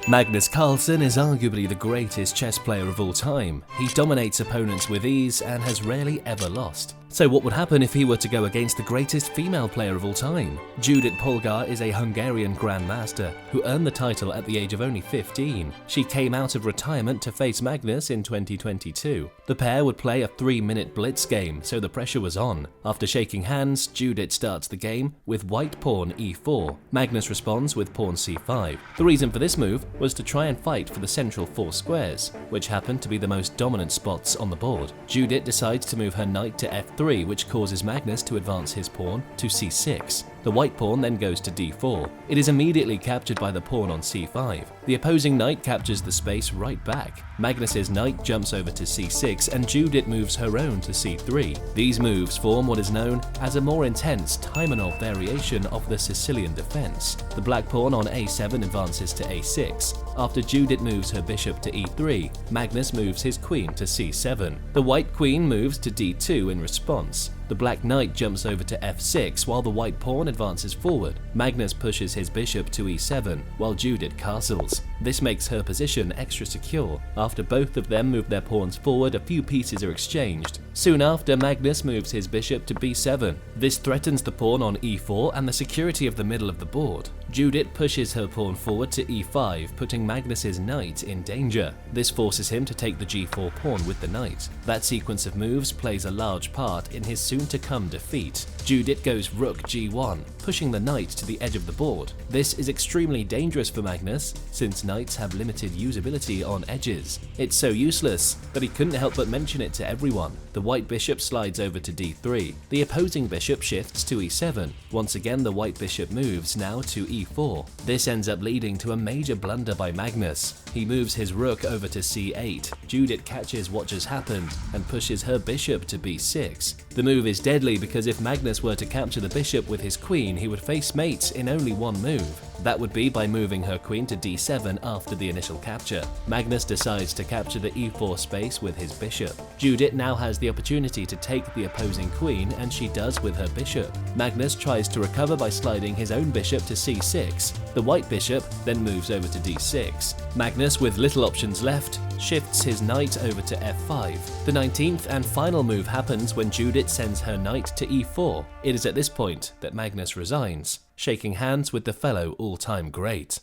Magnus Carlsen is arguably the greatest chess player of all time. He dominates opponents with ease and has rarely ever lost. So what would happen if he were to go against the greatest female player of all time? Judit Polgar is a Hungarian Grandmaster who earned the title at the age of only 15. She came out of retirement to face Magnus in 2022. The pair would play a 3-minute blitz game, so the pressure was on. After shaking hands, Judit starts the game with white pawn e4. Magnus responds with pawn c5. The reason for this move was to try and fight for the central 4 squares, which happened to be the most dominant spots on the board. Judit decides to move her knight to f3, which causes Magnus to advance his pawn to c6. The white pawn then goes to d4. It is immediately captured by the pawn on c5. The opposing knight captures the space right back. Magnus's knight jumps over to c6 and Judit moves her own to c3. These moves form what is known as a more intense Taimanov variation of the Sicilian defense. The black pawn on a7 advances to a6. After Judit moves her bishop to e3, Magnus moves his queen to c7. The white queen moves to d2 in response. The black knight jumps over to f6 while the white pawn advances forward. Magnus pushes his bishop to e7 while Judit castles. This makes her position extra secure. After both of them move their pawns forward, a few pieces are exchanged. Soon after, Magnus moves his bishop to b7. This threatens the pawn on e4 and the security of the middle of the board. Judit pushes her pawn forward to e5, putting Magnus's knight in danger. This forces him to take the g4 pawn with the knight. That sequence of moves plays a large part in his soon-to-come defeat. Judit goes rook g1, pushing the knight to the edge of the board. This is extremely dangerous for Magnus, since knights have limited usability on edges. It's so useless that he couldn't help but mention it to everyone. The white bishop slides over to d3. The opposing bishop shifts to e7. Once again, the white bishop moves, now to e4. This ends up leading to a major blunder by Magnus. He moves his rook over to c8. Judit catches what just happened and pushes her bishop to b6. The move is deadly because if Magnus were to capture the bishop with his queen, he would face mate in only one move. That would be by moving her queen to d7 after the initial capture. Magnus decides to capture the e4 space with his bishop. Judit now has the opportunity to take the opposing queen, and she does with her bishop. Magnus tries to recover by sliding his own bishop to c6. The white bishop then moves over to d6. Magnus, with little options left, shifts his knight over to f5. The 19th and final move happens when Judit sends her knight to e4. It is at this point that Magnus resigns, shaking hands with the fellow all-time great.